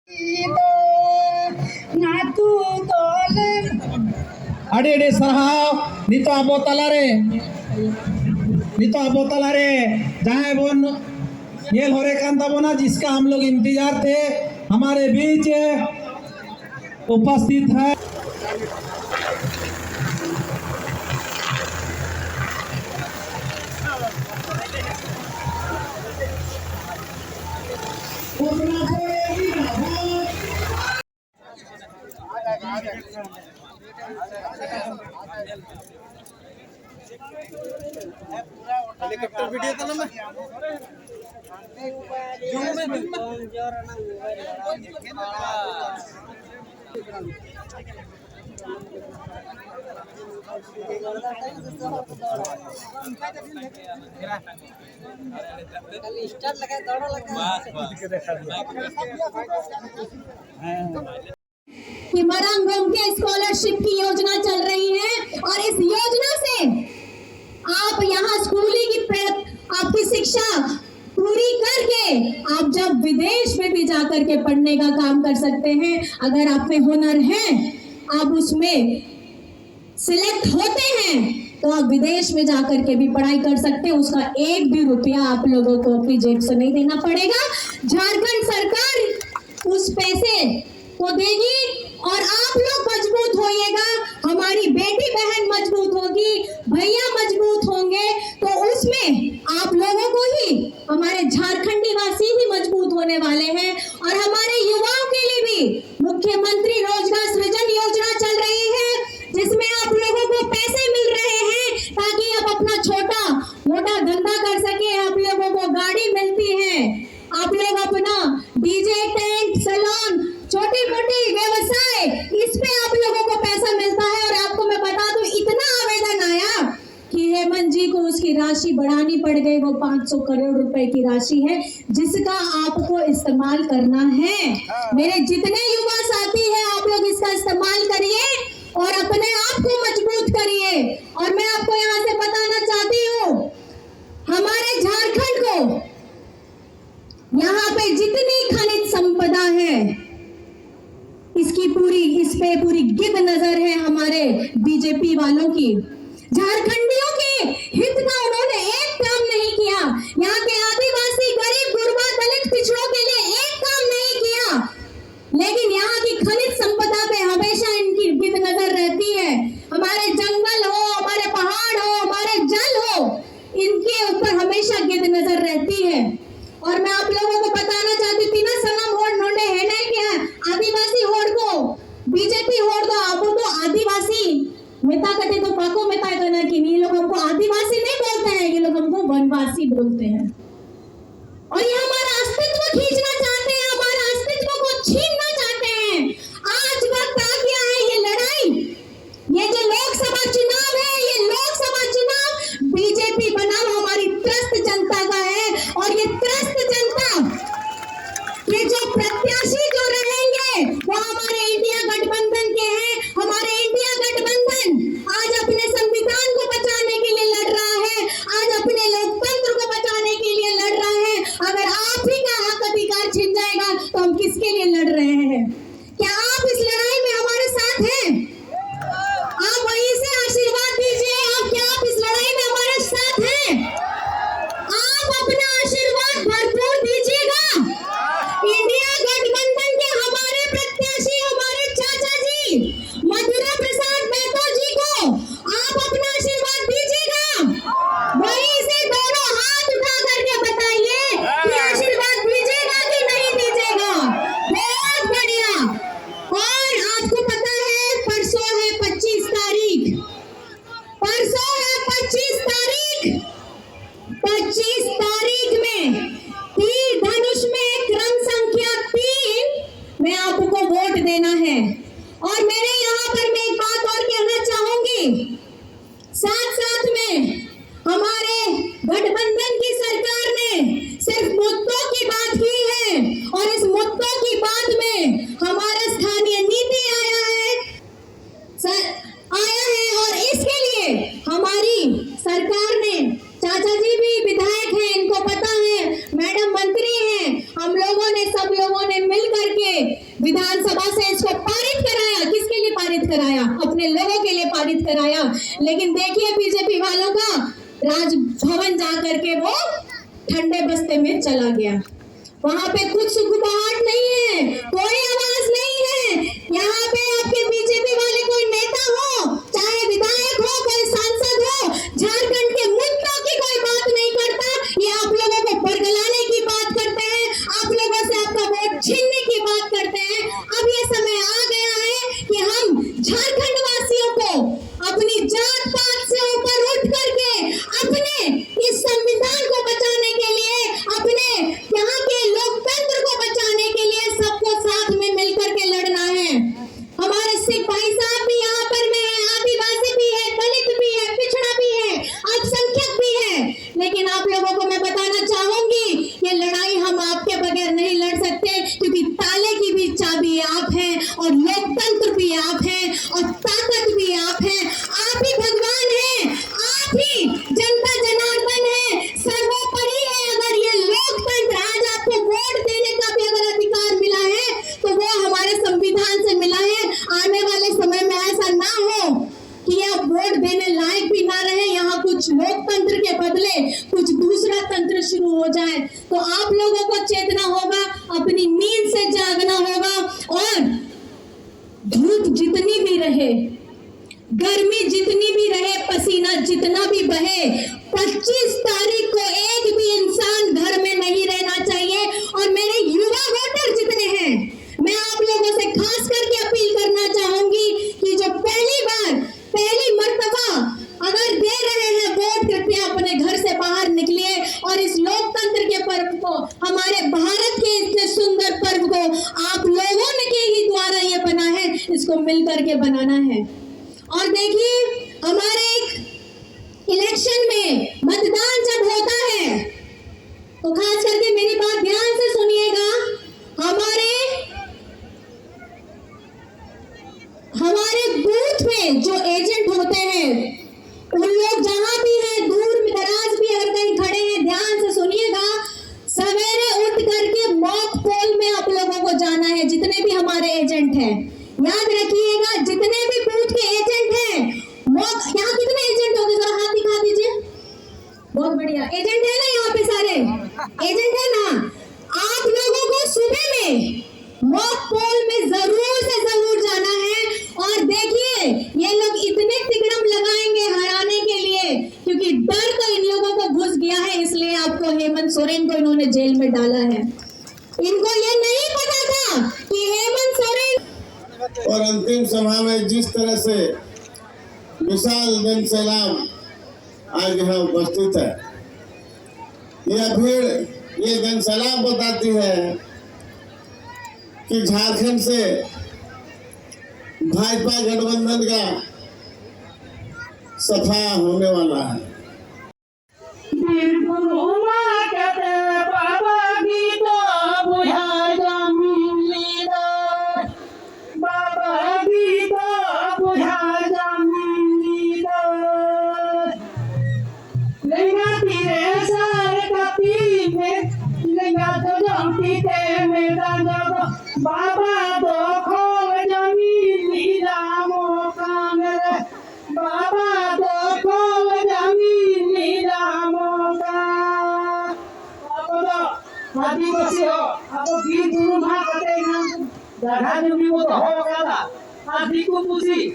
Ade sarhau nito abotala re जहाँ bone ये हो रे कांता बोना जिसका हम लोग इंतजार थे हमारे बीच उपस्थित है। हेलीकॉप्टर वीडियो था ना मैं कि मरंगम के स्कॉलरशिप की योजना चल रही है और इस योजना से आप यहाँ स्कूली की आपकी शिक्षा पूरी करके आप जब विदेश में भी जाकर के पढ़ने का काम कर सकते हैं। अगर आप में हुनर है, आप उसमें सिलेक्ट होते हैं तो आप विदेश में जाकर के भी पढ़ाई कर सकते हैं। उसका एक भी रुपया आप लोगों को अपनी जेब से नहीं देना पड़ेगा। झारखंड सरकार उस पैसे को देगी और आप लोग मजबूत होइएगा, हमारी बेटी बहन मजबूत होगी, भैया मजबूत होंगे, तो उसमें आप लोगों को ही, हमारे झारखंडी वासी ही मजबूत होने वाले हैं। और हमारे युवाओं के लिए भी मुख्यमंत्री रोजगार सृजन योजना चल रही है, जिसमें आप लोगों को पैसे मिल रहे हैं ताकि आप अपना छोटा मोटा धंधा कर सके। आप लोगों को गाड़ी मिलती है, आप लोग अपना डीजे टेंट सैलून छोटी मोटी व्यवसाय, इस पे आप लोगों को पैसा मिलता है। और आपको मैं बता दूं, इतना आवेदन आया कि हेमंत जी को उसकी राशि बढ़ानी पड़ गई। वो 500 करोड़ रुपए की राशि है जिसका आपको इस्तेमाल करना है। मेरे जितने युवा साथी हैं, आप लोग इसका इस्तेमाल करिए और अपने आप को मजबूत करिए। और मैं आपको यहाँ से बताना चाहती हूँ, हमारे झारखंड को यहाँ पे जितनी खनिज संपदा है, इस पे पूरी गिद्ध नजर है हमारे बीजेपी वालों की। झारखंडियों के हित का उन्होंने एक काम नहीं किया। यहाँ के आदिवासी, गरीब, गुरबा, दलित, पिछड़ों के लिए एक काम नहीं किया। लेकिन यहाँ की खनिज संपदा पे हमेशा इनकी गिद्ध नजर रहती है। हमारे जंगल हो, हमारे पहाड़ हो, हमारे जल हो, इनके ऊपर हमेशा गिद्ध नजर रहती है। और मैं आप लोगों को बताना चाहती थी ना, सनम होड़ नोंडे है ना, क्या आदिवासी होड़ को बीजेपी होड़ दो। आप तो आदिवासी मिता कटे तो पाको मिता करना कि ये लोग हमको आदिवासी नहीं बोलते हैं, ये लोग हमको वनवासी बोलते हैं। और ये हमारा अस्तित्व खींचना चाहते हैं, हमारा अस्तित्व को छीनना चाहते हैं। आज वक्त आ गया है ये लड़ाई, ये जो लोकसभा चुनाव है, ये लोकसभा चुनाव बीजेपी बनाम हमारी त्रस्त जनता का है। और ये त्रस्त जनता के जो प्रत्याशी जो रहेंगे वो हमारे इंडिया गठबंधन के हैं। हमारे इंडिया गठबंधन आज अपने संविधान को बचाने के लिए लड़ रहा है, आज अपने लोकतंत्र को बचाने के लिए लड़ रहा है। अगर आप ही का हक अधिकार छिन जाएगा तो हम किसके लिए लड़ रहे हैं? लेकिन देखिए बीजेपी वालों का राजभवन जा करके वो ठंडे बस्ते में चला गया। वहां पे कुछ सुगबुगाहट नहीं है, कोई आवाज नहीं है। यहाँ पे आपके बीजेपी वाले कोई नेता हो, चाहे विधायक हो, कोई सांसद हो, झारखंड के मुद्दों की कोई बात नहीं करता। ये आप लोगों को बरगलाने की बात करते हैं, आप लोगों से आपका वोट छीनने की बात करते हैं। अब ये समय आ गया है कि हम झारखंड वासियों को अपनी जात पात से ऊपर उठ करके अपने इस संविधान को बचाने के लिए, अपने यहाँ के लोकतंत्र को बचाने के लिए सबको साथ में मिलकर के लड़ना है। हमारे सिख भाई साहब भी यहाँ पर में है, आदिवासी भी है, दलित भी है, पिछड़ा भी है, अल्पसंख्यक भी है। लेकिन आप लोगों को मैं बताना चाहूंगी, ये लड़ाई हम आपके बगैर नहीं लड़ सकते, क्योंकि ताले की भी चाबी आप हैं और लोकतंत्र भी आप हैं और ताकत भी आप हैं। आप ही भगवान हैं, आप ही जनता जनार्दन है, सर्वोपरि है। अगर ये लोकतंत्र आज आपको वोट देने का भी अगर अधिकार मिला है तो वो हमारे संविधान से मिला है। आने वाले समय में ऐसा ना हो कि आप वोट देने लायक भी ना रहे, यहाँ कुछ लोकतंत्र के बदले कुछ दूसरा तंत्र शुरू हो जाए। तो आप लोगों को चेतना होगा, अपनी नींद से जागना होगा। और धूप जितनी भी रहे, गर्मी जितनी भी रहे, पसीना जितना भी बहे, 25 तारीख को एक भी इंसान घर में नहीं रहना चाहिए। और मेरे युवा वोटर जितने हैं, मैं आप लोगों से खास करके अपील करना चाहूंगी कि जो पहली मर्तबा अगर दे रहे हैं वोट, कृपया अपने घर से बाहर निकलिए और इस लोकतंत्र के पर्व को, हमारे भारत के इतने सुंदर पर्व को आप लोगों ने के ही द्वारा ये बना है, इसको मिलकर के बनाना है। और देखिए, हमारे एक इलेक्शन में मतदान जब होता है तो खास करके मेरी बात ध्यान से सुनिएगा। हमारे बूथ में जो एजेंट होते हैं, उन लोग जहां भी हैं, दूर दराज भी अगर कहीं खड़े हैं, ध्यान से सुनिएगा। सवेरे उठ करके मॉक पोल में आप लोगों को जाना है, जितने भी हमारे एजेंट हैं। याद रखिएगा, जितने भी बूथ के एजेंट हैं, यहाँ कितने एजेंट होंगे, जरा हाथ दिखा दीजिए। बहुत बढ़िया एजेंट है ना, यहाँ पे सारे एजेंट है ना। आप लोगों को सुबह में मॉक पोल में जरूर से जरूर जाना है। और देखिए, ये लोग इतने तिकड़म लगाएंगे हराने के लिए, क्योंकि डर तो इन लोगों को घुस गया है, इसलिए आपको हेमंत सोरेन को इन्होंने जेल में डाला है। इनको ये नहीं पता था कि हेमंत सोरेन। और अंतिम सभा में जिस तरह से विशाल जनसैलाब आज यहाँ उपस्थित है, यह भीड़, ये जनसैलाब बताती है कि झारखंड से भाजपा गठबंधन का सफा होने वाला है। बाबा दो खोल जमीन लीला मोकांग रे, बाबा दो खोल जमीन लीला मोकांग। आपको तो आदिवासी हो, आपको गीत गुरु भाग करते हैं, जगह जमीन वो तो होगा ना, आदि को पूछी।